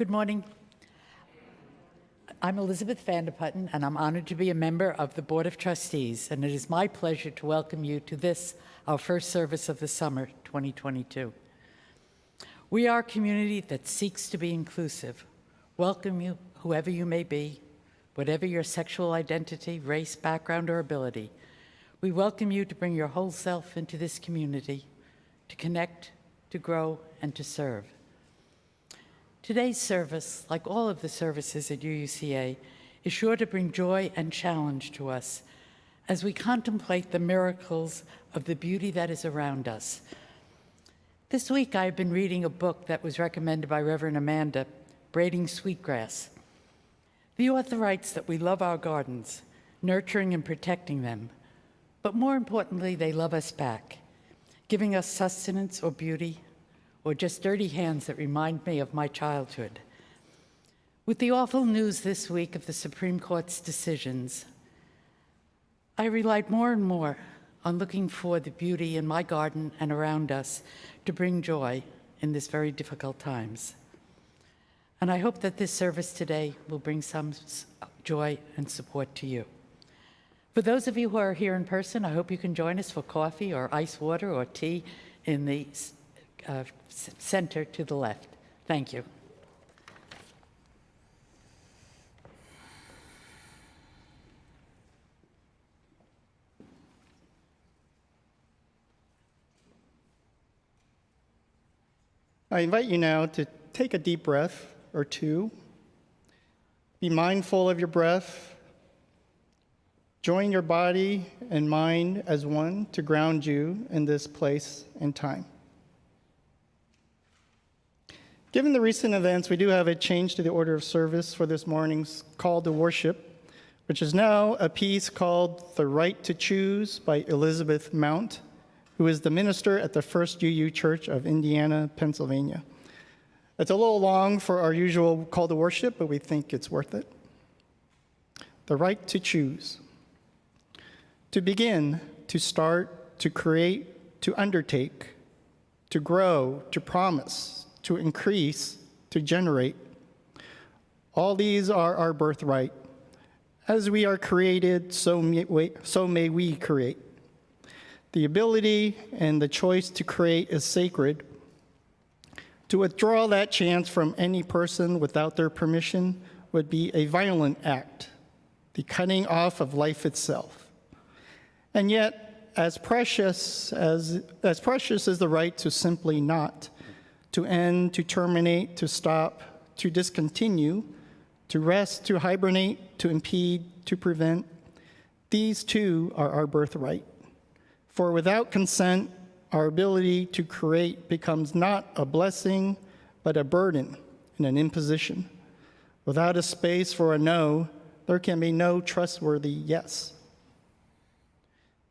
Good morning. I'm Elizabeth Vanderputten, and I'm honored to be a member of the Board of Trustees, and it is my pleasure to welcome you to this, our first service of the summer, 2022. We are a community that seeks to be inclusive. Welcome you, whoever you may be, whatever your sexual identity, race, background, or ability. We welcome you to bring your whole self into this community, to connect, to grow, and to serve. Today's service, like all of the services at UUCA, is sure to bring joy and challenge to us as we contemplate the miracles of the beauty that is around us. This week, I've been reading a book that was recommended by Reverend Amanda, Braiding Sweetgrass. The author writes that we love our gardens, nurturing and protecting them, but more importantly, they love us back, giving us sustenance or beauty, or just dirty hands that remind me of my childhood. With the awful news this week of the Supreme Court's decisions, I relied more and more on looking for the beauty in my garden and around us to bring joy in these very difficult times. And I hope that this service today will bring some joy and support to you. For those of you who are here in person, I hope you can join us for coffee or ice water or tea in the center to the left. Thank you. I invite you now to take a deep breath or two. Be mindful of your breath. Join your body and mind as one to ground you in this place and time. Given the recent events, we do have a change to the order of service for this morning's call to worship, which is now a piece called The Right to Choose by Elizabeth Mount, who is the minister at the First UU Church of Indiana, Pennsylvania. It's a little long for our usual call to worship, but we think it's worth it. The right to choose. To begin, to start, to create, to undertake, to grow, to promise, to increase, to generate. All these are our birthright. As we are created, so may we create. The ability and the choice to create is sacred. To withdraw that chance from any person without their permission would be a violent act, the cutting off of life itself. And yet, as precious is the right to simply not, to end, to terminate, to stop, to discontinue, to rest, to hibernate, to impede, to prevent. These too are our birthright. For without consent, our ability to create becomes not a blessing, but a burden and an imposition. Without a space for a no, there can be no trustworthy yes.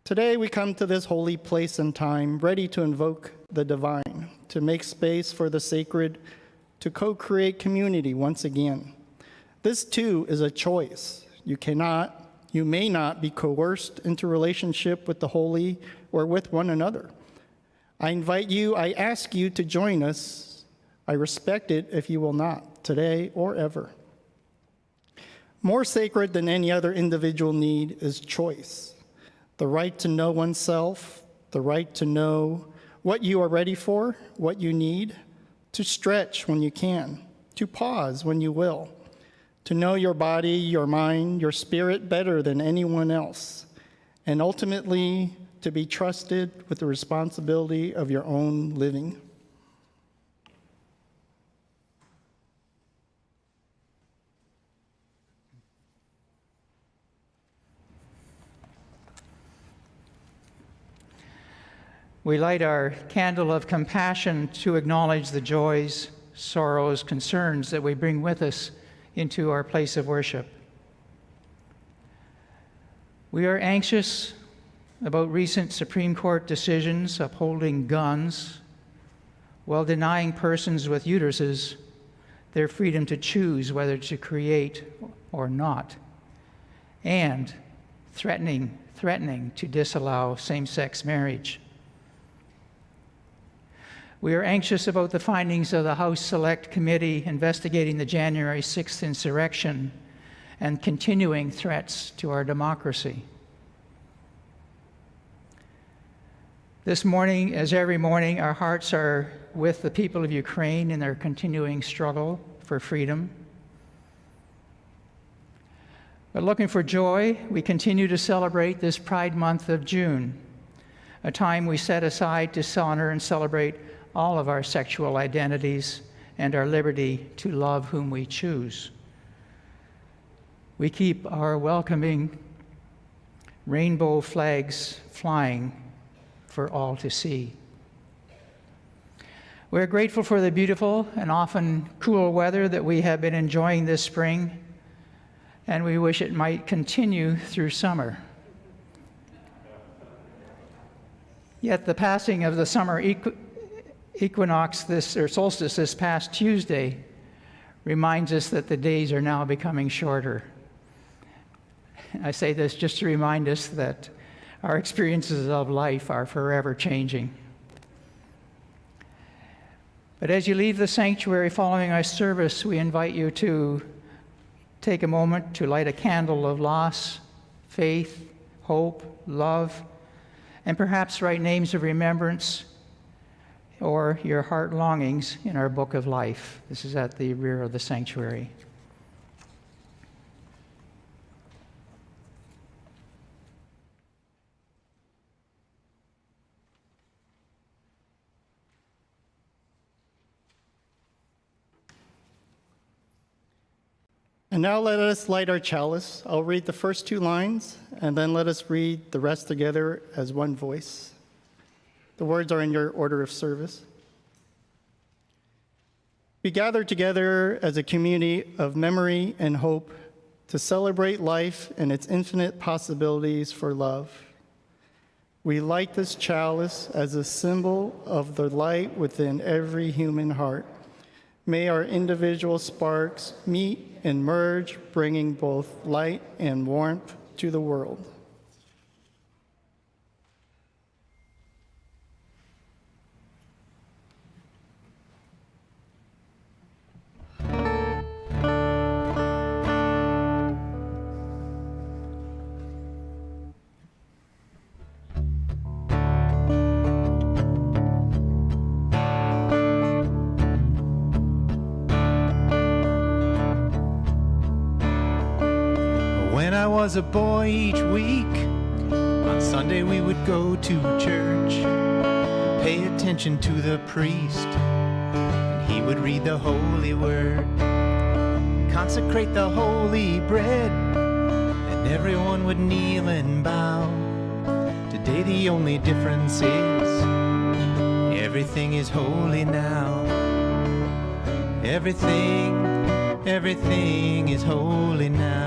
Today we come to this holy place and time, ready to invoke the divine, to make space for the sacred, to co-create community once again. This too is a choice. You may not be coerced into relationship with the holy or with one another. I invite you, I ask you to join us. I respect it if you will not, today or ever. More sacred than any other individual need is choice. The right to know oneself, the right to know what you are ready for, what you need, to stretch when you can, to pause when you will, to know your body, your mind, your spirit better than anyone else, and ultimately to be trusted with the responsibility of your own living. We light our candle of compassion to acknowledge the joys, sorrows, concerns that we bring with us into our place of worship. We are anxious about recent Supreme Court decisions upholding guns while denying persons with uteruses their freedom to choose whether to create or not, and threatening to disallow same-sex marriage. We are anxious about the findings of the House Select Committee investigating the January 6th insurrection and continuing threats to our democracy. This morning, as every morning, our hearts are with the people of Ukraine in their continuing struggle for freedom. But looking for joy, we continue to celebrate this Pride Month of June, a time we set aside to honor and celebrate all of our sexual identities and our liberty to love whom we choose. We keep our welcoming rainbow flags flying for all to see. We're grateful for the beautiful and often cool weather that we have been enjoying this spring, and we wish it might continue through summer. Yet the passing of the summer equinox solstice this past Tuesday reminds us that the days are now becoming shorter. I say this just to remind us that our experiences of life are forever changing. But as you leave the sanctuary following our service, we invite you to take a moment to light a candle of loss, faith, hope, love, and perhaps write names of remembrance or your heart longings in our book of life. This is at the rear of the sanctuary. And now let us light our chalice. I'll read the first two lines, and then let us read the rest together as one voice. The words are in your order of service. We gather together as a community of memory and hope to celebrate life and its infinite possibilities for love. We light this chalice as a symbol of the light within every human heart. May our individual sparks meet and merge, bringing both light and warmth to the world. When I was a boy, each week on Sunday we would go to church, pay attention to the priest, and he would read the holy word, consecrate the holy bread, and everyone would kneel and bow. Today the only difference is everything is holy now. Everything is holy now.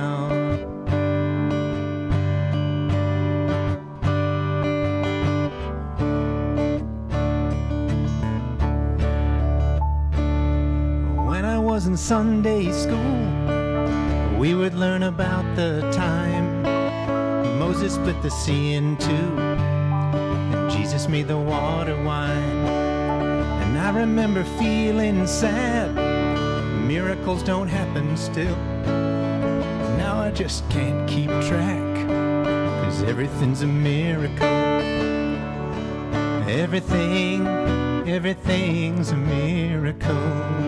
Was in Sunday school, we would learn about the time Moses split the sea in two and Jesus made the water wine. And I remember feeling sad, miracles don't happen still. Now I just can't keep track, 'cause everything's a miracle. Everything's a miracle.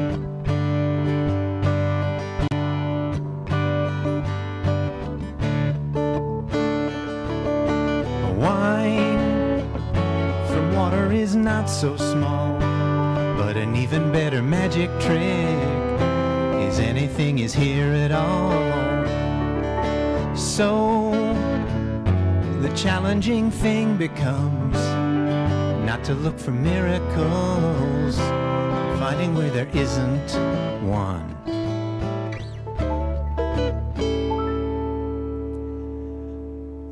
Is not so small, but an even better magic trick is anything is here at all. So the challenging thing becomes not to look for miracles, finding where there isn't one.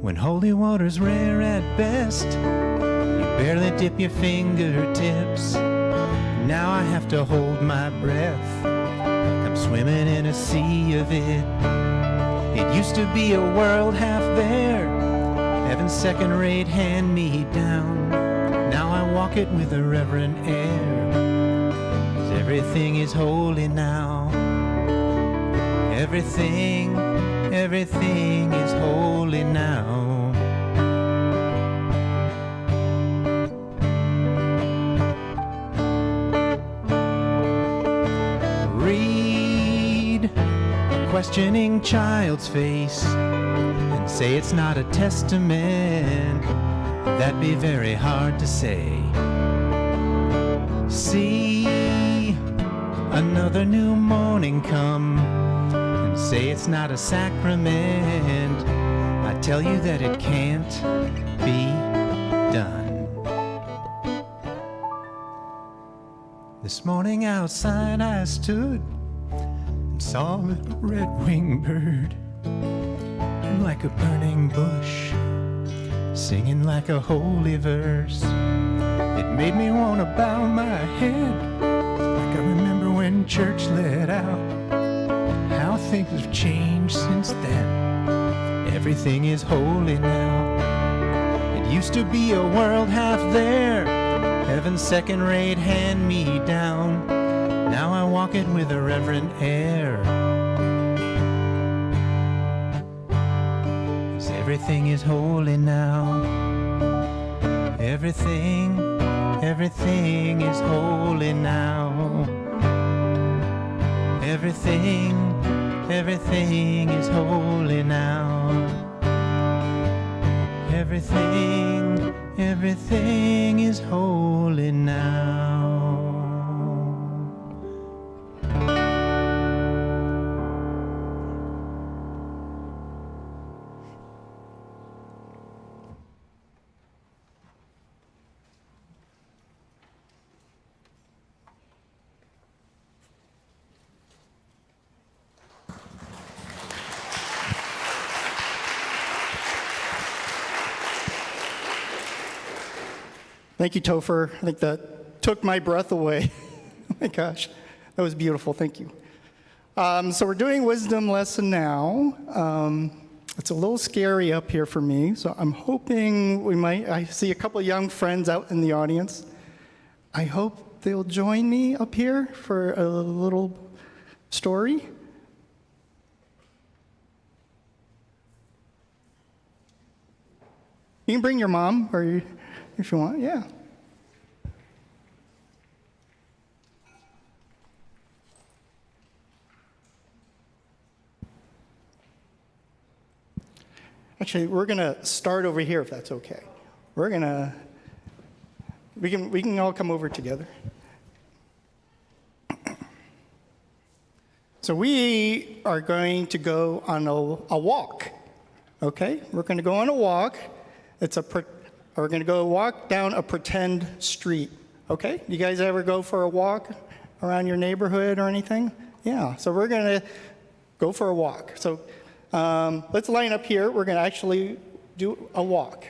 When holy water's rare at best, barely dip your fingertips. Now I have to hold my breath. I'm swimming in a sea of it. It used to be a world half there, heaven's second-rate hand-me-down. Now I walk it with a reverent air, 'cause everything is holy now. Everything is holy now. Read a questioning child's face and say it's not a testament. That'd be very hard to say. See another new morning come and say it's not a sacrament. I tell you that it can't be done. This morning outside I stood and saw a little red-winged bird, and like a burning bush, singing like a holy verse. It made me want to bow my head, like I remember when church let out. How things have changed since then. Everything is holy now. It used to be a world half there, heaven's second-rate hand-me-down. Now I walk it with a reverent air, 'cause everything is holy now. Everything is holy now. Everything is holy now. Everything is holy now. Thank you, Topher. I think that took my breath away. Oh my gosh, that was beautiful. Thank you. So we're doing wisdom lesson now. It's a little scary up here for me, so I'm hoping I see a couple of young friends out in the audience. I hope they'll join me up here for a little story. You can bring your mom, or if you want, yeah. Actually, we're going to start over here, if that's okay. We can all come over together. So we are going to go on a walk, okay? We're going to go on a walk. We're going to go walk down a pretend street, okay? You guys ever go for a walk around your neighborhood or anything? Yeah, so we're going to go for a walk. So let's line up here. We're going to actually do a walk.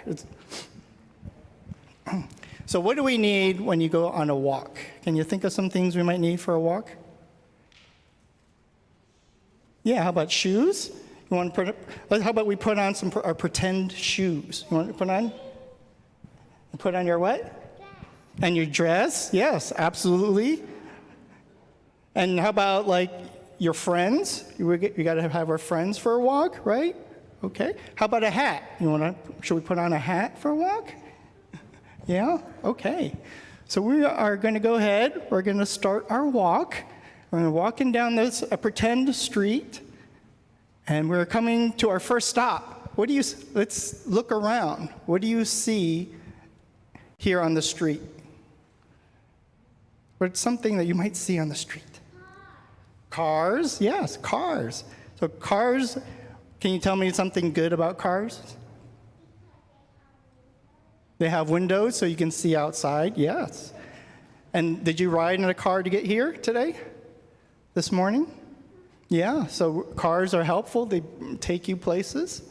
So what do we need when you go on a walk? Can you think of some things we might need for a walk? Yeah, how about shoes? You want to how about we put on our pretend shoes? You want to put on? Put on your what? Dress. And your dress? Yes, absolutely. And how about like your friends? We got to have our friends for a walk, right? Okay. How about a hat? Should we put on a hat for a walk? Yeah? Okay. So we are going to go ahead. We're going to start our walk. We're going to walking down a pretend street, and we're coming to our first stop. Let's look around. What do you see here on the street? What's something that you might see on the street? Cars, yes, cars. So cars, can you tell me something good about cars? They have windows so you can see outside, yes. And did you ride in a car to get here today? This morning? Yeah, so cars are helpful. They take you places.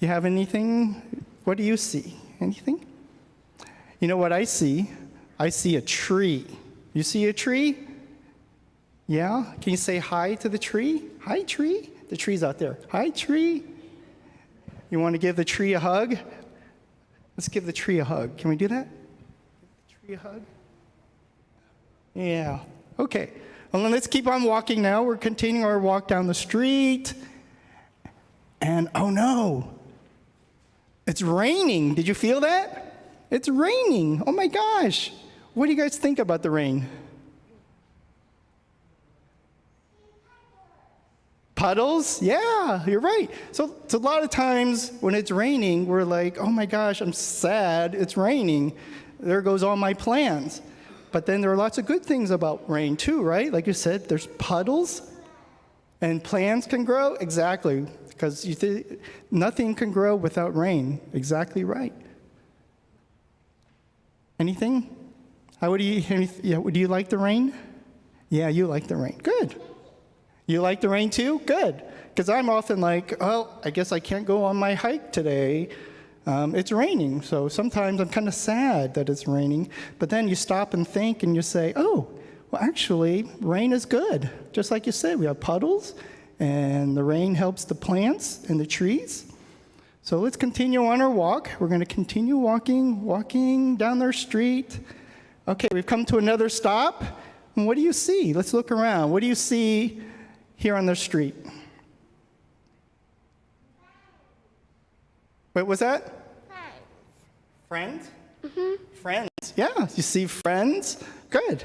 You have anything? What do you see? Anything? You know what I see? I see a tree. You see a tree? Yeah? Can you say hi to the tree? Hi, tree. The tree's out there. Hi, tree. You want to give the tree a hug? Let's give the tree a hug. Can we do that? tree hug? Yeah. Okay. Well, then let's keep on walking now. We're continuing our walk down the street. And oh no, it's raining. Did you feel that? It's raining. Oh my gosh. What do you guys think about the rain? Puddles? Yeah, you're right. So a lot of times when it's raining, we're like, oh my gosh, I'm sad. It's raining. There goes all my plans. But then there are lots of good things about rain too, right? Like you said, there's puddles and plants can grow. Exactly. Because nothing can grow without rain. Exactly right. Anything? Do you like the rain? Yeah, you like the rain. Good. You like the rain too? Good. Because I'm often like, well, I guess I can't go on my hike today. It's raining. So sometimes I'm kind of sad that it's raining. But then you stop and think and you say, oh, well, actually, rain is good. Just like you said, we have puddles. And the rain helps the plants and the trees. So let's continue on our walk. We're going to continue walking down our street. Okay, we've come to another stop. And what do you see? Let's look around. What do you see here on the street? What was that? Friends. Mm-hmm. Friends. Yeah, you see friends? Good.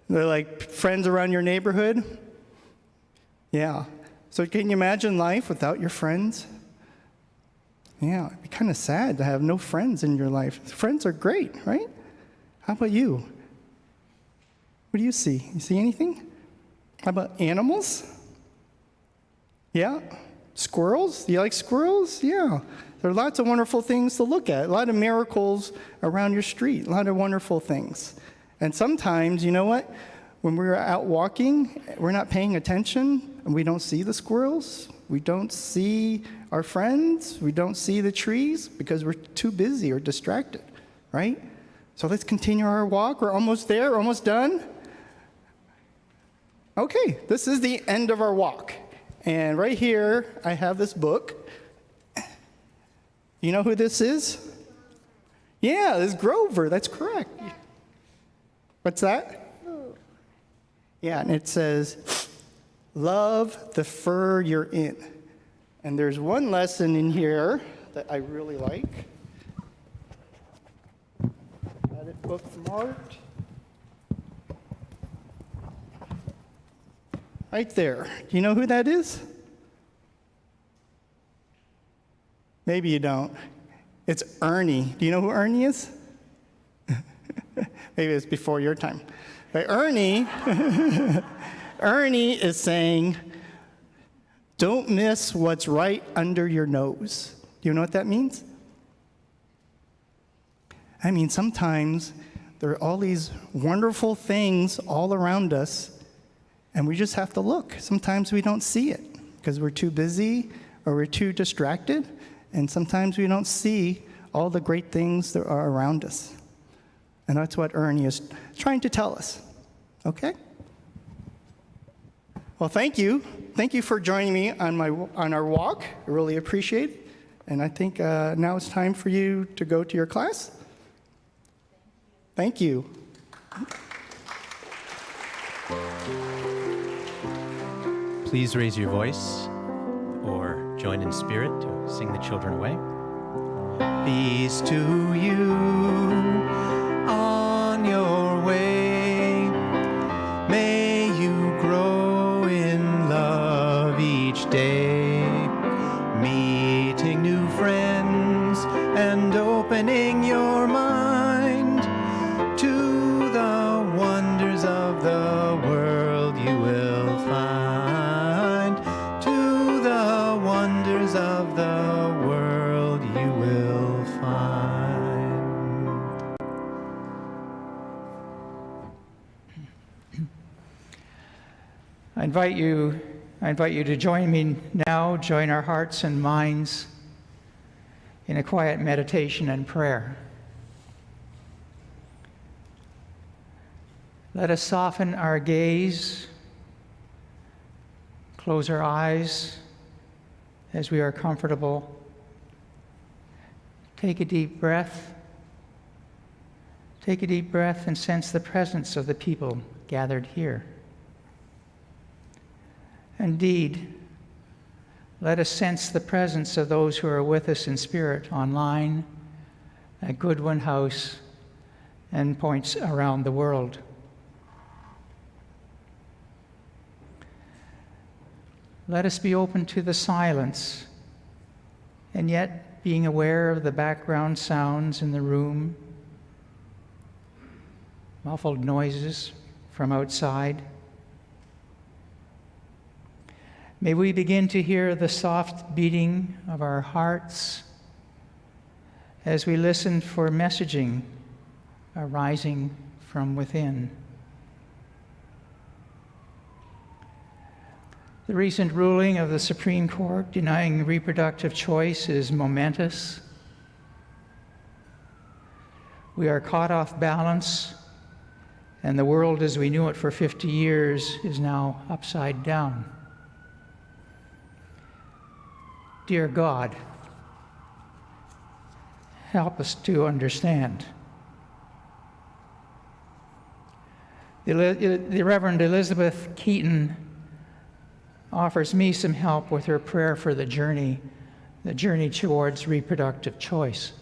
They're like friends around your neighborhood? Yeah. So can you imagine life without your friends? Yeah, it'd be kind of sad to have no friends in your life. Friends are great, right? How about you? What do you see? You see anything? How about animals? Yeah? Squirrels? Do you like squirrels? Yeah. There are lots of wonderful things to look at. A lot of miracles around your street. A lot of wonderful things. And sometimes, you know what? When we're out walking, we're not paying attention, and we don't see the squirrels. We don't see our friends. We don't see the trees because we're too busy or distracted, right? So let's continue our walk. We're almost there, almost done. Okay, this is the end of our walk. And right here, I have this book. You know who this is? Yeah, this is Grover. That's correct. What's that? Yeah, and it says, love the fur you're in. And there's one lesson in here that I really like. Got it bookmarked. Right there. Do you know who that is? Maybe you don't. It's Ernie. Do you know who Ernie is? Maybe it's before your time. But Ernie is saying, don't miss what's right under your nose. Do you know what that means? I mean, sometimes there are all these wonderful things all around us, and we just have to look. Sometimes we don't see it because we're too busy or we're too distracted, and sometimes we don't see all the great things that are around us. And that's what Ernie is trying to tell us. Okay? Well, thank you. Thank you for joining me on our walk. I really appreciate it. And I think now it's time for you to go to your class. Thank you. Please raise your voice or join in spirit to sing the children away. Peace to you on your way. May you grow in love each day, meeting new friends and opening your mind to the wonders of the world you will find, to the wonders of the world you will find. I invite you to join me now, join our hearts and minds in a quiet meditation and prayer. Let us soften our gaze, close our eyes as we are comfortable. Take a deep breath. Take a deep breath and sense the presence of the people gathered here. Indeed, let us sense the presence of those who are with us in spirit online, at Goodwin House, and points around the world. Let us be open to the silence, and yet being aware of the background sounds in the room, muffled noises from outside. May we begin to hear the soft beating of our hearts as we listen for messaging arising from within. The recent ruling of the Supreme Court denying reproductive choice is momentous. We are caught off balance, and the world as we knew it for 50 years is now upside down. Dear God, help us to understand. The Reverend Elizabeth Keaton offers me some help with her prayer for the journey towards reproductive choice.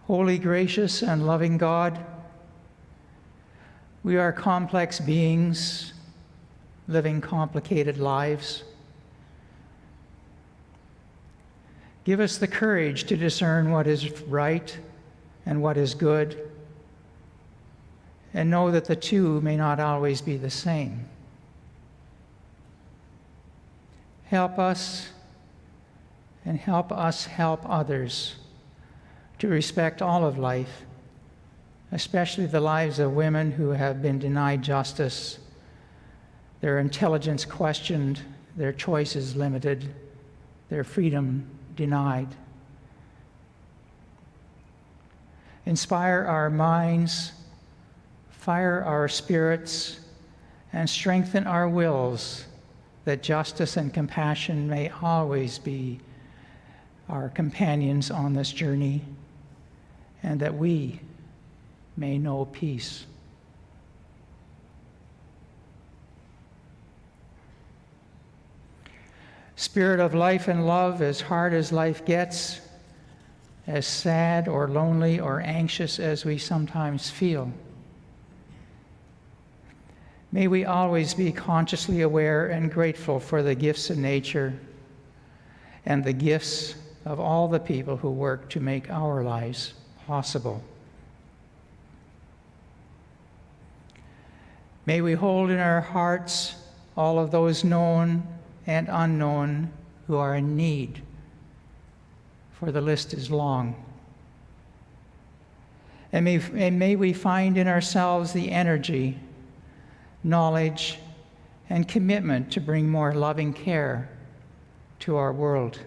Holy, gracious, and loving God, we are complex beings living complicated lives. Give us the courage to discern what is right and what is good, and know that the two may not always be the same. Help us, and help us help others to respect all of life, especially the lives of women who have been denied justice, their intelligence questioned, their choices limited, their freedom denied. Inspire our minds, fire our spirits, and strengthen our wills that justice and compassion may always be our companions on this journey, and that we may know peace. Spirit of life and love, as hard as life gets, as sad or lonely or anxious as we sometimes feel, may we always be consciously aware and grateful for the gifts of nature and the gifts of all the people who work to make our lives possible. May we hold in our hearts all of those known and unknown who are in need, for the list is long. And may we find in ourselves the energy, knowledge, and commitment to bring more loving care to our world.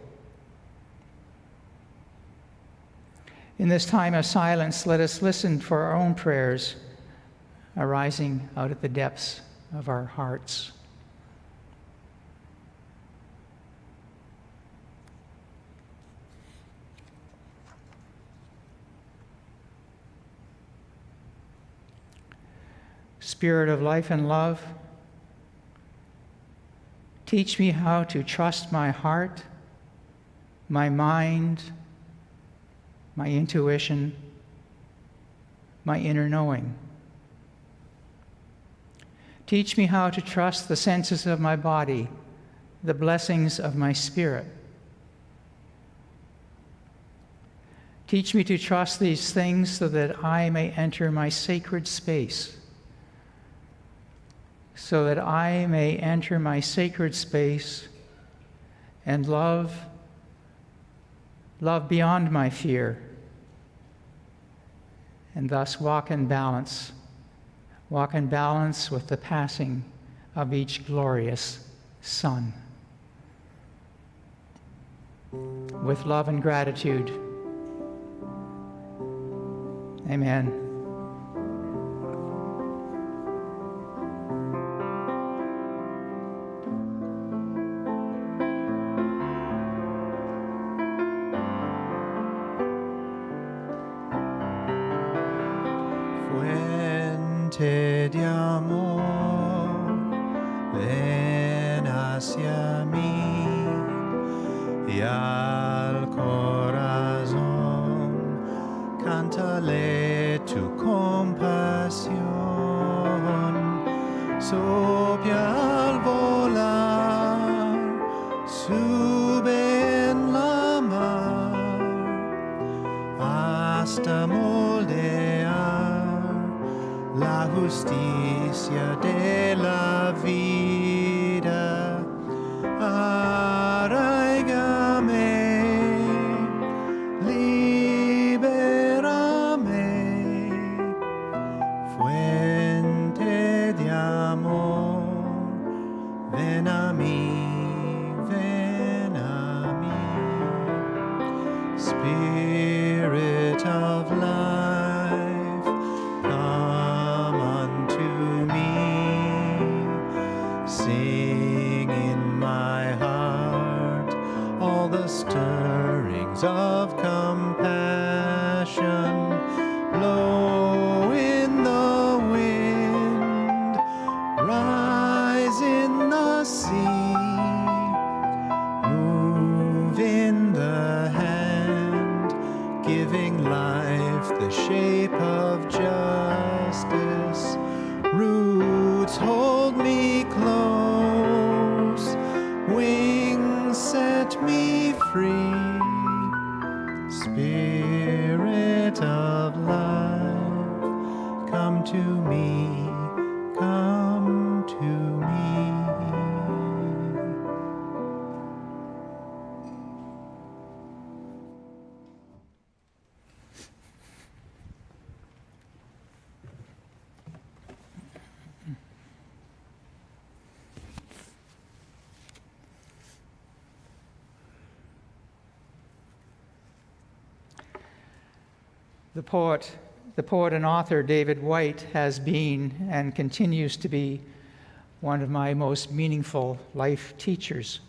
In this time of silence, let us listen for our own prayers arising out of the depths of our hearts. Spirit of life and love, teach me how to trust my heart, my mind, my intuition, my inner knowing. Teach me how to trust the senses of my body, the blessings of my spirit. Teach me to trust these things so that I may enter my sacred space. So that I may enter my sacred space and love beyond my fear, and thus walk in balance with the passing of each glorious sun. With love and gratitude, amen. ven hacia mí y al corazón cántale tu compasión. Sopla al volar, sube en la mar, hasta moldear la justicia de la vida. Arraigame, libérame, fuente de amor, ven a mí, ven a mí. Spirit of life, come unto me. Sing in my heart all the stirrings of compassion. Blow in the wind, rise in the sea, move in the hand, giving life the shape of justice. Roots hold me close, wings set me free. Spirit of love, come to me, come to me. The poet and author David White has been and continues to be one of my most meaningful life teachers.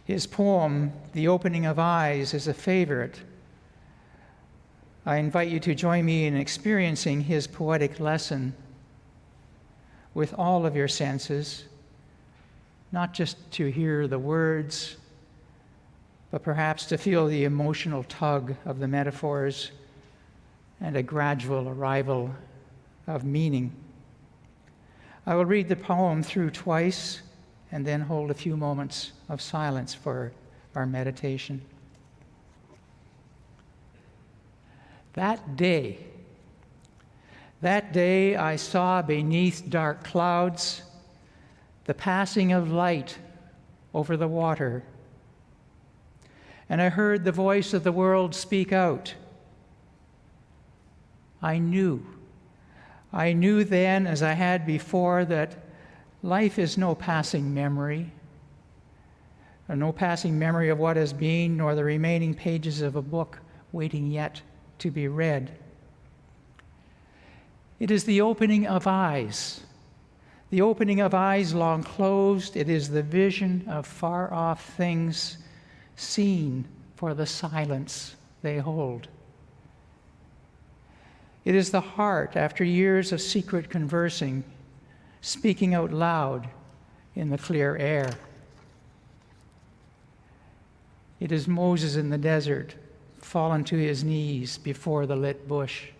His poem, The Opening of Eyes, is a favorite. I invite you to join me in experiencing his poetic lesson with all of your senses, not just to hear the words, but perhaps to feel the emotional tug of the metaphors and a gradual arrival of meaning. I will read the poem through twice and then hold a few moments of silence for our meditation. That day I saw beneath dark clouds the passing of light over the water. And I heard the voice of the world speak out. I knew then, as I had before, that life is no passing memory, or no passing memory of what has been, nor the remaining pages of a book waiting yet to be read. It is the opening of eyes long closed. It is the vision of far-off things seen for the silence they hold. It is the heart, after years of secret conversing, speaking out loud in the clear air. It is Moses in the desert, fallen to his knees before the lit bush.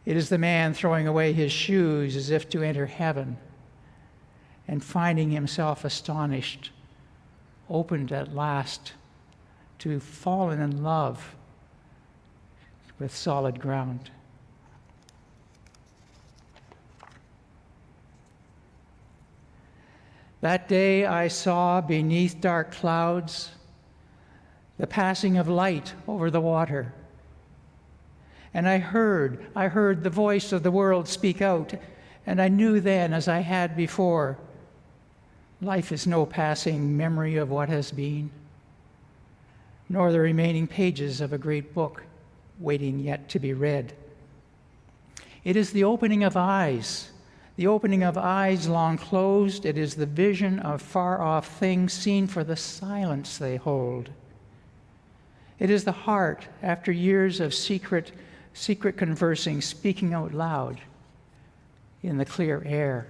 It is the man throwing away his shoes as if to enter heaven and finding himself astonished, opened at last to fallen in love with solid ground. That day I saw beneath dark clouds the passing of light over the water. And I heard the voice of the world speak out, and I knew then, as I had before, life is no passing memory of what has been, nor the remaining pages of a great book waiting yet to be read. It is the opening of eyes long closed. It is the vision of far-off things seen for the silence they hold. It is the heart, after years of secret conversing, speaking out loud in the clear air.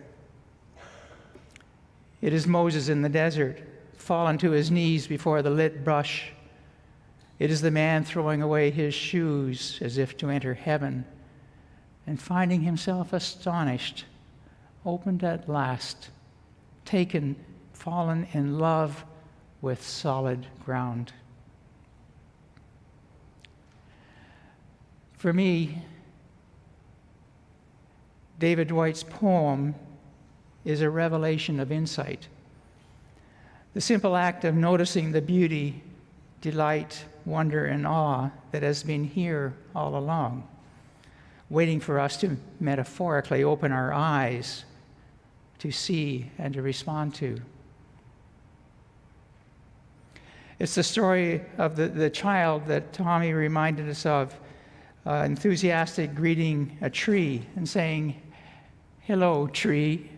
It is Moses in the desert, fallen to his knees before the lit bush. It is the man throwing away his shoes as if to enter heaven, and finding himself astonished, opened at last, taken, fallen in love with solid ground. For me, David Dwight's poem is a revelation of insight. The simple act of noticing the beauty, delight, wonder, and awe that has been here all along, waiting for us to metaphorically open our eyes to see and to respond to. It's the story of the child that Tommy reminded us of, enthusiastic greeting a tree and saying, "Hello, tree."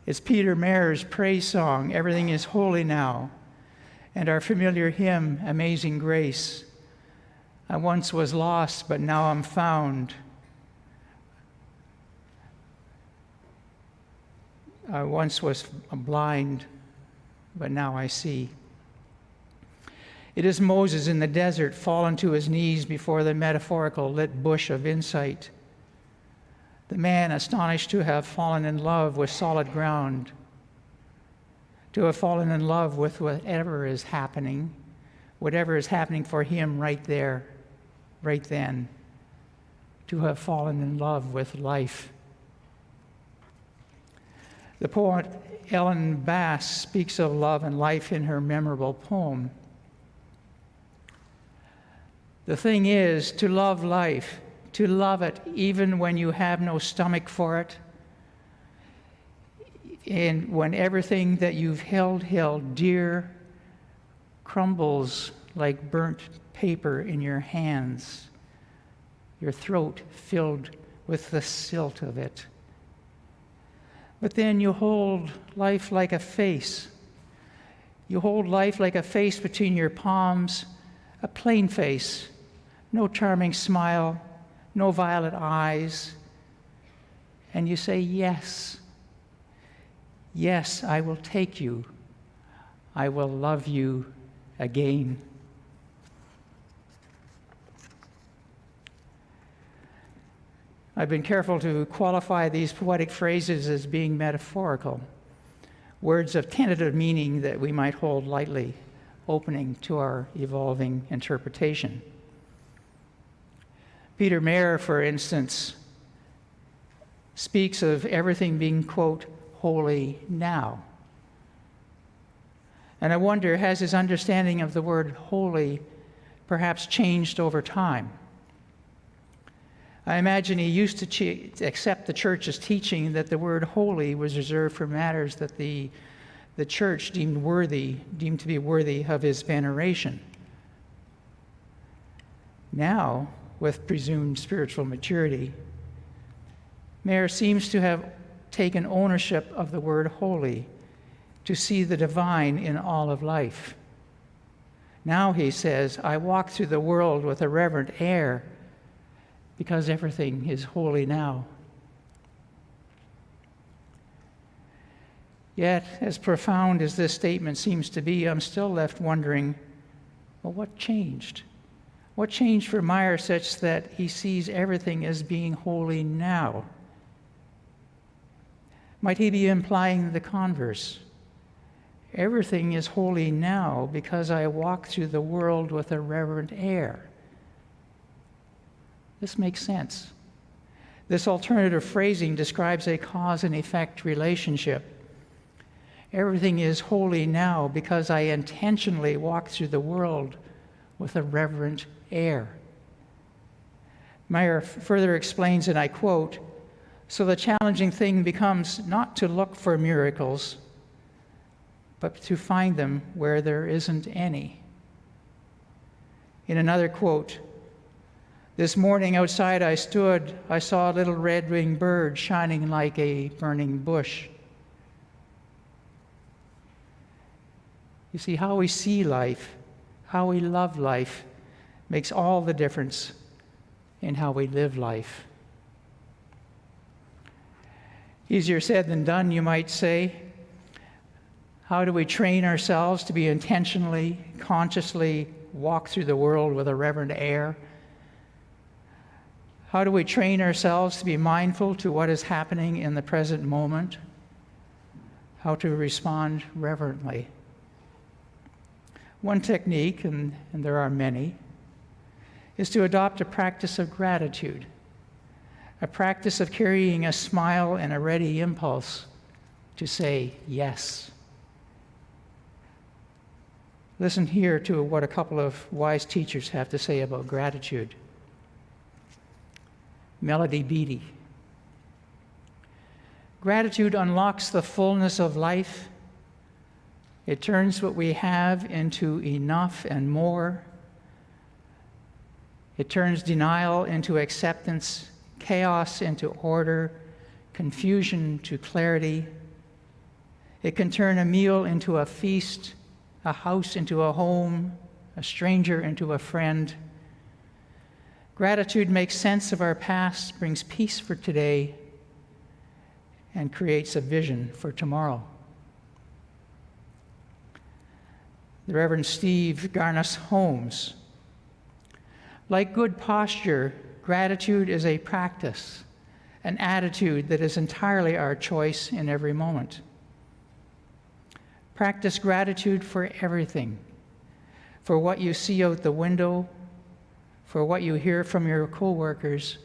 It's Peter Mayer's praise song, "Everything is Holy Now," and our familiar hymn, "Amazing Grace." I once was lost, but now I'm found. I once was blind, but now I see. It is Moses in the desert, fallen to his knees before the metaphorical lit bush of insight. The man astonished to have fallen in love with solid ground, to have fallen in love with whatever is happening for him right there, right then, to have fallen in love with life. The poet Ellen Bass speaks of love and life in her memorable poem. The thing is to love life, to love it even when you have no stomach for it, and when everything that you've held dear crumbles like burnt paper in your hands, your throat filled with the silt of it. But then you hold life like a face. You hold life like a face between your palms, a plain face, no charming smile, no violet eyes. And you say, yes, yes, I will take you. I will love you again. I've been careful to qualify these poetic phrases as being metaphorical, words of tentative meaning that we might hold lightly, opening to our evolving interpretation. Peter Mayer, for instance, speaks of everything being, quote, holy now. And I wonder, has his understanding of the word holy perhaps changed over time? I imagine he used to accept the church's teaching that the word holy was reserved for matters that the church deemed to be worthy of his veneration. Now, with presumed spiritual maturity, Mayer seems to have taken ownership of the word holy, to see the divine in all of life. Now he says, I walk through the world with a reverent air, because everything is holy now. Yet, as profound as this statement seems to be, I'm still left wondering, well, what changed? What changed for Mayer such that he sees everything as being holy now? Might he be implying the converse? Everything is holy now because I walk through the world with a reverent air. This makes sense. This alternative phrasing describes a cause and effect relationship. Everything is holy now because I intentionally walk through the world with a reverent air. Mayer further explains, and I quote, so the challenging thing becomes not to look for miracles, but to find them where there isn't any. In another quote, this morning outside I stood, I saw a little red-winged bird shining like a burning bush. You see, how we see life, how we love life, makes all the difference in how we live life. Easier said than done, you might say. How do we train ourselves to be intentionally, consciously walk through the world with a reverent air? How do we train ourselves to be mindful to what is happening in the present moment? How to respond reverently? One technique, and there are many, is to adopt a practice of gratitude, a practice of carrying a smile and a ready impulse to say yes. Listen here to what a couple of wise teachers have to say about gratitude. Melody Beattie. Gratitude unlocks the fullness of life. It turns what we have into enough and more. It turns denial into acceptance, chaos into order, confusion to clarity. It can turn a meal into a feast, a house into a home, a stranger into a friend. Gratitude makes sense of our past, brings peace for today, and creates a vision for tomorrow. The Reverend Steve Garnas Holmes. Like good posture, gratitude is a practice, an attitude that is entirely our choice in every moment. Practice gratitude for everything, for what you see out the window, for what you hear from your coworkers.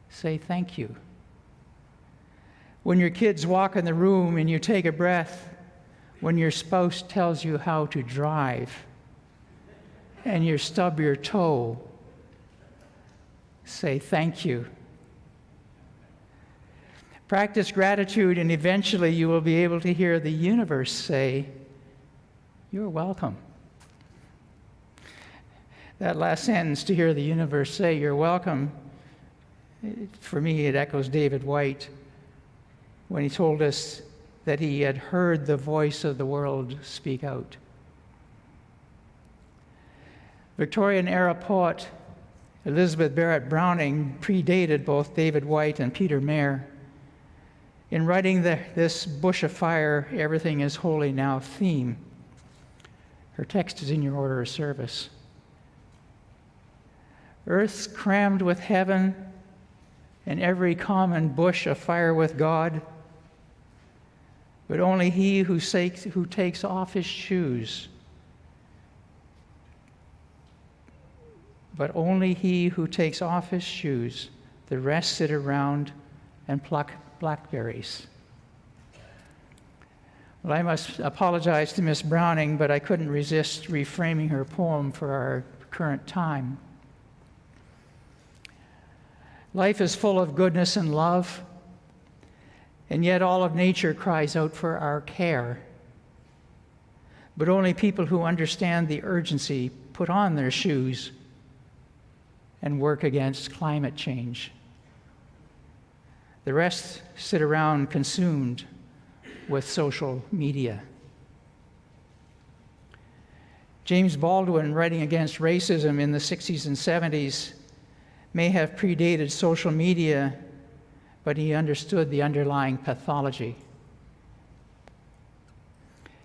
Say thank you. When your kids walk in the room and you take a breath, when your spouse tells you how to drive and you stub your toe, say thank you. Practice gratitude, and eventually you will be able to hear the universe say, "You're welcome." That last sentence, to hear the universe say, "You're welcome," for me it echoes David White when he told us that he had heard the voice of the world speak out. Victorian-era poet Elizabeth Barrett Browning predated both David White and Peter Mayer. In writing this Bush of Fire, Everything is Holy Now theme, her text is in your order of service. Earth's crammed with heaven, and every common bush afire with God, but only he who takes off his shoes, the rest sit around and pluck blackberries. Well, I must apologize to Miss Browning, but I couldn't resist reframing her poem for our current time. Life is full of goodness and love, and yet all of nature cries out for our care. But only people who understand the urgency put on their shoes and work against climate change. The rest sit around consumed with social media. James Baldwin, writing against racism in the 60s and 70s, may have predated social media, but he understood the underlying pathology.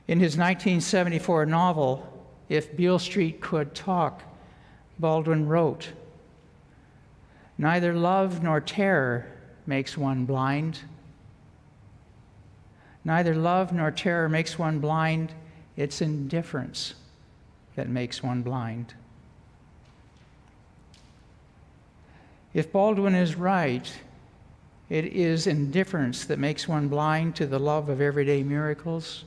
In his 1974 novel, If Beale Street Could Talk, Baldwin wrote, "Neither love nor terror makes one blind. Neither love nor terror makes one blind. It's indifference that makes one blind." If Baldwin is right, it is indifference that makes one blind to the love of everyday miracles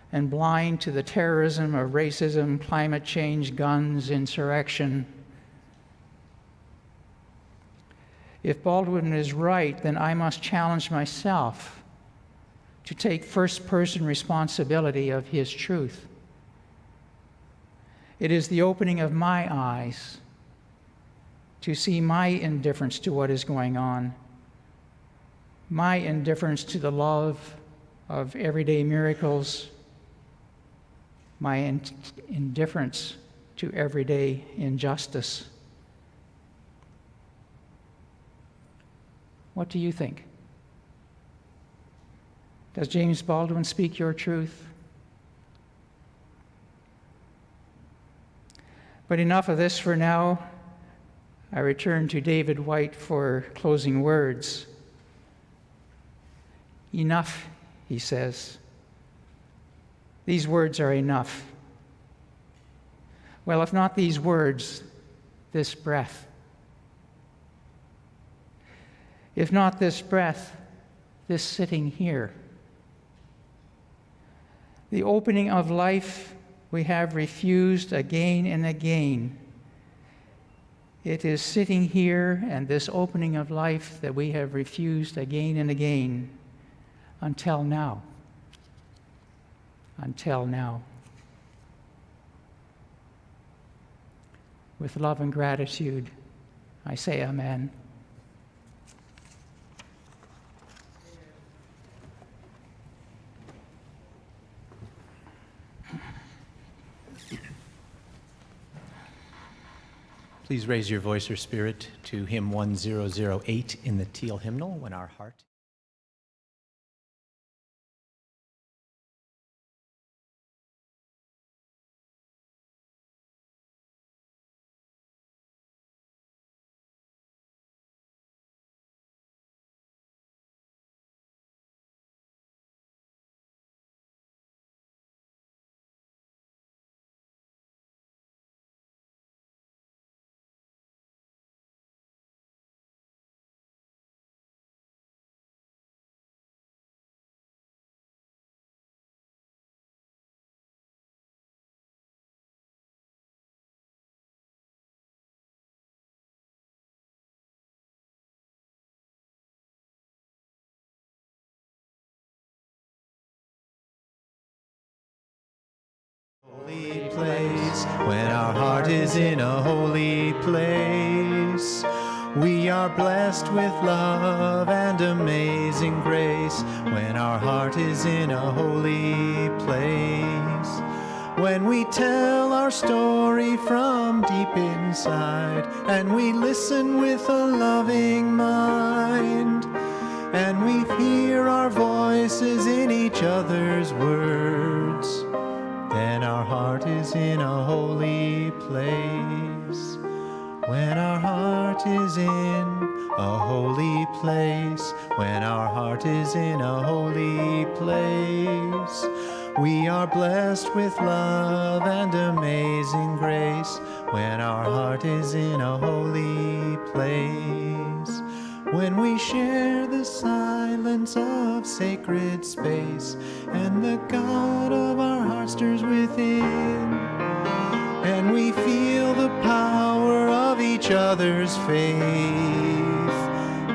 and blind to the terrorism of racism, climate change, guns, insurrection. If Baldwin is right, then I must challenge myself to take first-person responsibility of his truth. It is the opening of my eyes to see my indifference to what is going on, my indifference to the love of everyday miracles, my indifference to everyday injustice. What do you think? Does James Baldwin speak your truth? But enough of this for now. I return to David White for closing words. Enough, he says. These words are enough. Well, if not these words, this breath. If not this breath, this sitting here. The opening of life we have refused again and again. It is sitting here and this opening of life that we have refused again and again until now. Until now. With love and gratitude, I say amen. Please raise your voice or spirit to hymn 1008 in the Teal hymnal, When Our Heart. Holy place, when our heart is in a holy place, we are blessed with love and amazing grace. When our heart is in a holy place, when we tell our story from deep inside, and we listen with a loving mind, and we hear our voices in each other's words, then our heart is in a holy place. When our heart is in a holy place, when our heart is in a holy place, we are blessed with love and amazing grace. When our heart is in a holy place, when we share the silence of sacred space, and the God of our heart stirs within, and we feel the power of each other's faith,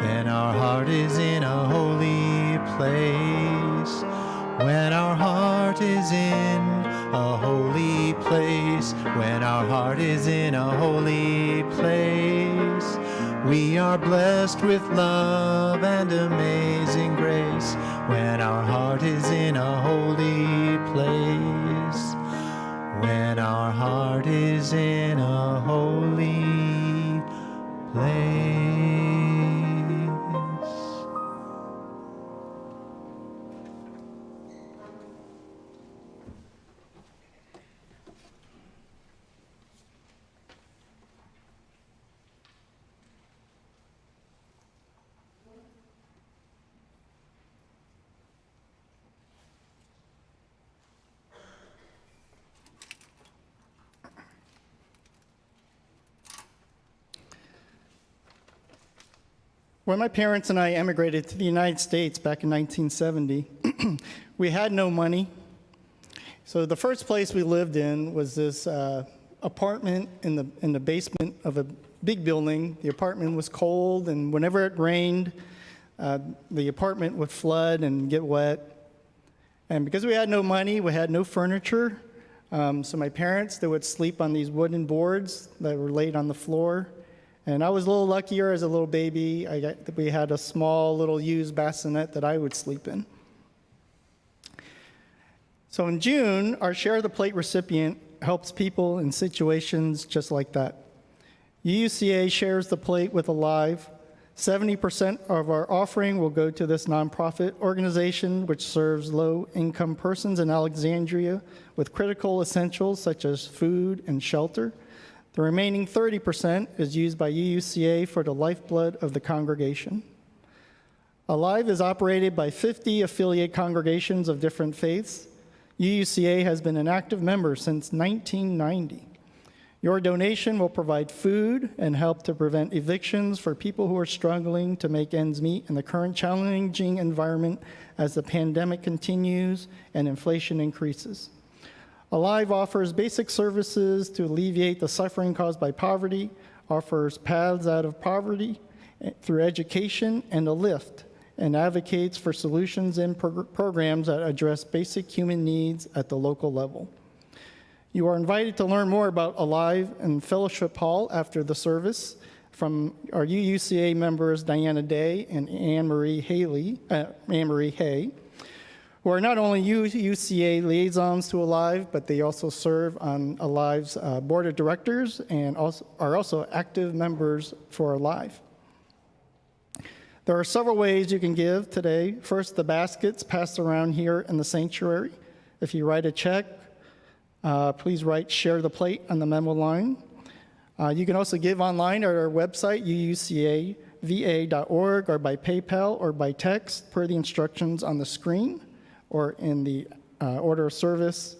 then our heart is in a holy place. When our heart is in a holy place, when our heart is in a holy place, we are blessed with love and amazing grace. When our heart is in a holy place, when our heart is in a holy place. When my parents and I emigrated to the United States back in 1970, we had no money. So the first place we lived in was this apartment in the basement of a big building. The apartment was cold, and whenever it rained, the apartment would flood and get wet. And because we had no money, we had no furniture. So my parents, they would sleep on these wooden boards that were laid on the floor. And I was a little luckier as a little baby. We had a small little used bassinet that I would sleep in. So in June, our Share the Plate recipient helps people in situations just like that. UUCA shares the plate with Alive. 70% of our offering will go to this nonprofit organization, which serves low-income persons in Alexandria with critical essentials such as food and shelter. The remaining 30% is used by UUCA for the lifeblood of the congregation. Alive is operated by 50 affiliate congregations of different faiths. UUCA has been an active member since 1990. Your donation will provide food and help to prevent evictions for people who are struggling to make ends meet in the current challenging environment as the pandemic continues and inflation increases. Alive offers basic services to alleviate the suffering caused by poverty, offers paths out of poverty through education and a lift, and advocates for solutions and programs that address basic human needs at the local level. You are invited to learn more about Alive in Fellowship Hall after the service from our UUCA members Diana Day and Anne Marie Hay, who are not only UUCA liaisons to Alive, but they also serve on Alive's board of directors and are also active members for Alive. There are several ways you can give today. First, the baskets passed around here in the sanctuary. If you write a check, please write "share the plate" on the memo line. You can also give online at our website, uucava.org, or by PayPal or by text per the instructions on the screen or in the order of service.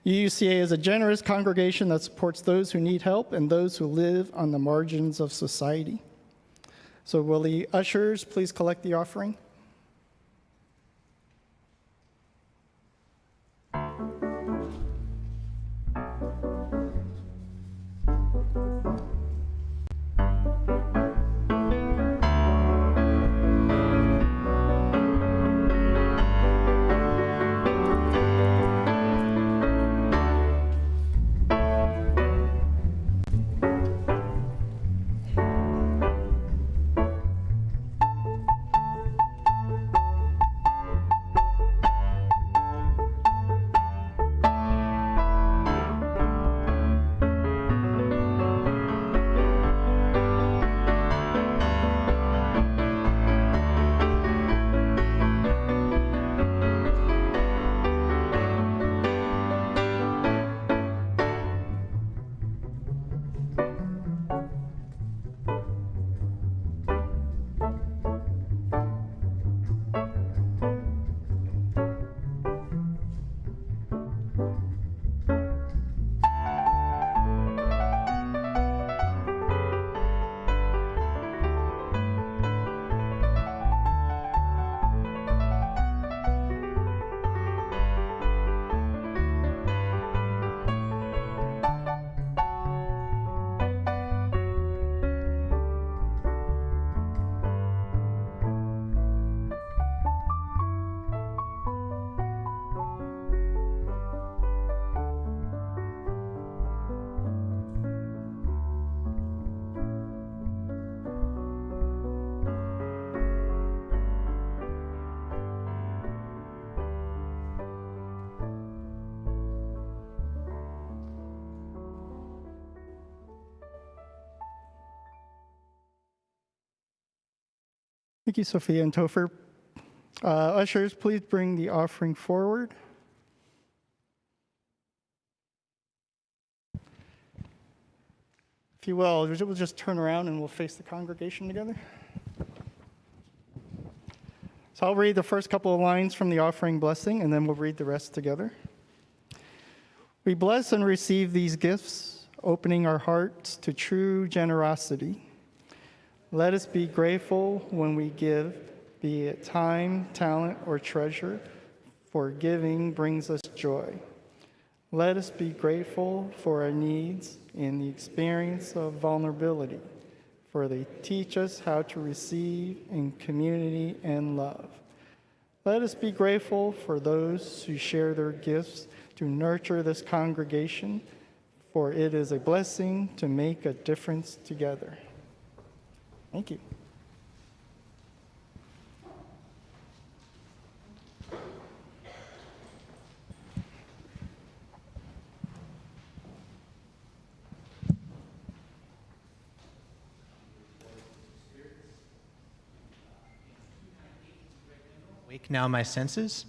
UUCA is a generous congregation that supports those who need help and those who live on the margins of society. So will the ushers please collect the offering? Thank you, Sophia and Topher. Ushers, please bring the offering forward. If you will, we'll just turn around and we'll face the congregation together. So I'll read the first couple of lines from the offering blessing, and then we'll read the rest together. We bless and receive these gifts, opening our hearts to true generosity. Let us be grateful when we give, be it time, talent, or treasure, for giving brings us joy. Let us be grateful for our needs and the experience of vulnerability, for they teach us how to receive in community and love. Let us be grateful for those who share their gifts to nurture this congregation, for it is a blessing to make a difference together. Thank you. Wake now my senses.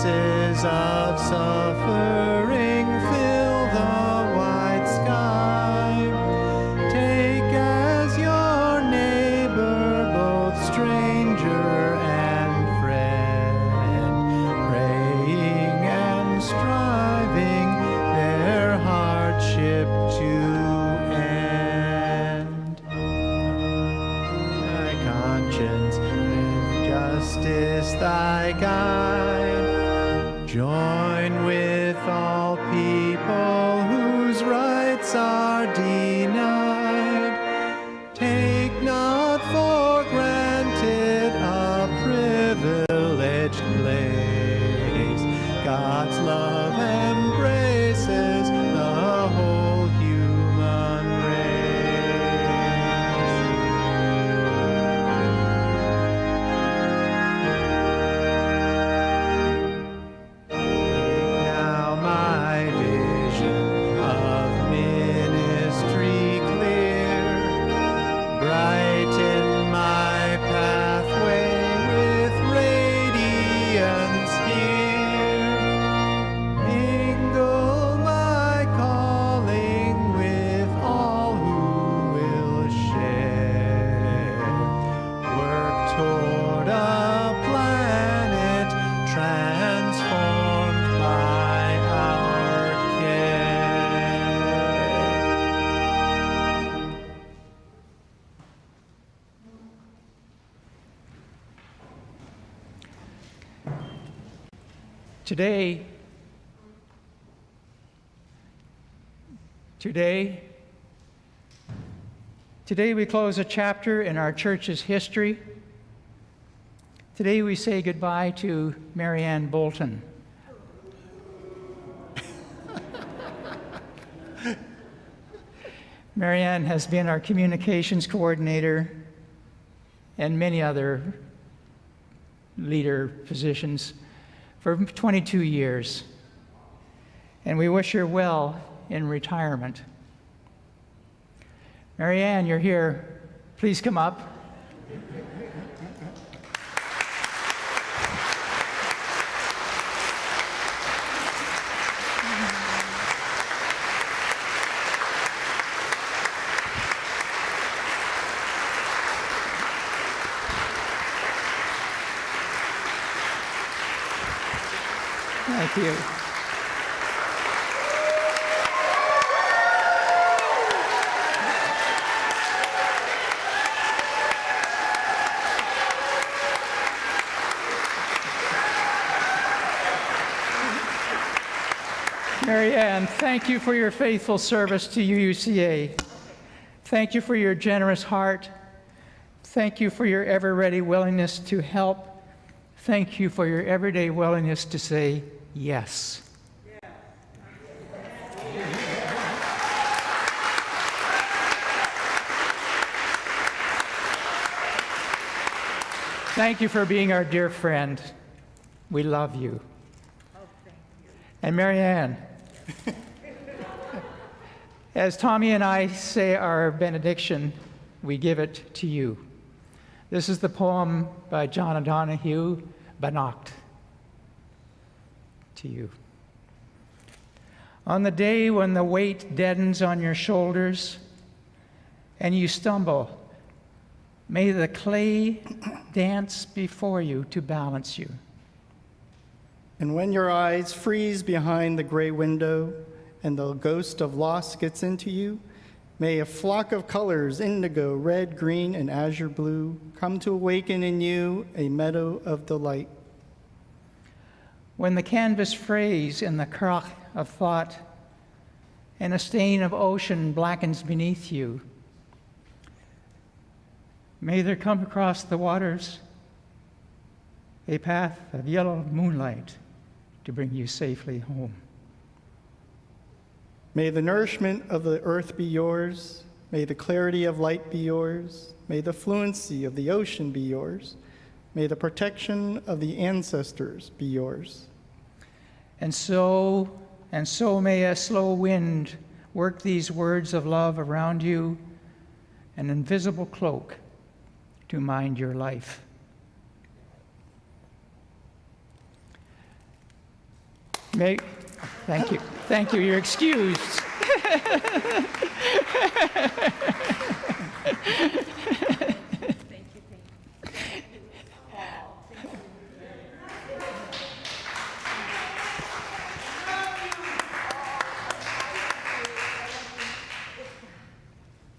voices of suffering fill the wide sky. Take as your neighbor both stranger and friend, praying and striving their hardship to end. Thy conscience with justice thy guide. Join with all people whose rights are denied. Take not for granted a privileged place. God's love embraces the whole human race. Now my vision of ministry clear, brighten my pathway with radiance here. Mingle my calling with all who will share. Work toward a planet transformed by our care. Today we close a chapter in our church's history. Today we say goodbye to Marianne Bolton. Marianne has been our communications coordinator and many other leader positions for 22 years, and we wish her well in retirement. Marianne, you're here. Please come up. Thank you. Marianne, thank you for your faithful service to UUCA. Thank you for your generous heart. Thank you for your ever-ready willingness to help. Thank you for your everyday willingness to say yes. Thank you for being our dear friend. We love you. And Marianne, as Tommy and I say our benediction, we give it to you. This is the poem by John O'Donohue, Beannacht. To you. On the day when the weight deadens on your shoulders and you stumble, may the clay dance before you to balance you. And when your eyes freeze behind the gray window and the ghost of loss gets into you, may a flock of colors, indigo, red, green, and azure blue, come to awaken in you a meadow of delight. When the canvas frays in the crach of thought and a stain of ocean blackens beneath you, may there come across the waters a path of yellow moonlight to bring you safely home. May the nourishment of the earth be yours. May the clarity of light be yours. May the fluency of the ocean be yours. May the protection of the ancestors be yours. And so may a slow wind work these words of love around you, an invisible cloak to mind your life. Thank you. Thank you. You're excused.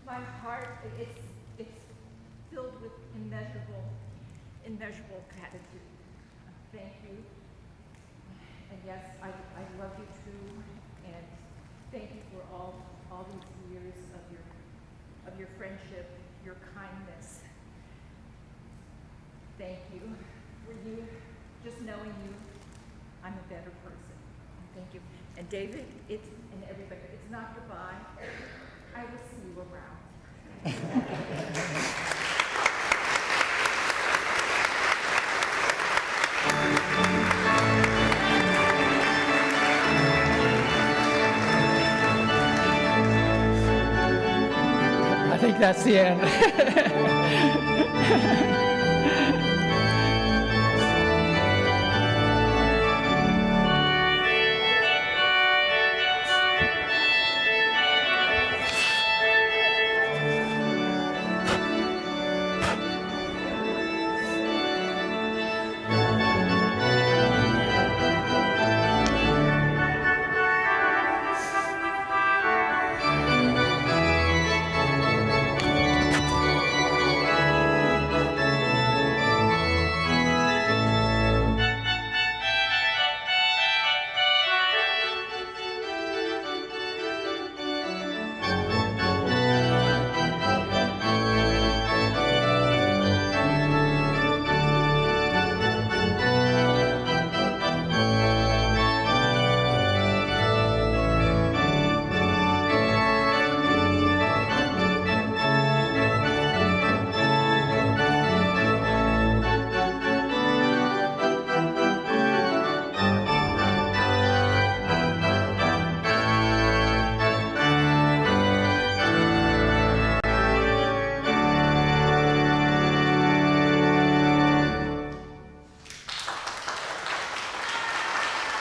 My heart, it's filled with immeasurable gratitude. Thank you. And yes, I love you too. And thank you for all these years of your friendship, your kindness. Thank you. For you, just knowing you, I'm a better person. Thank you. And David, and everybody, it's not goodbye. I will see you around. I think that's the end.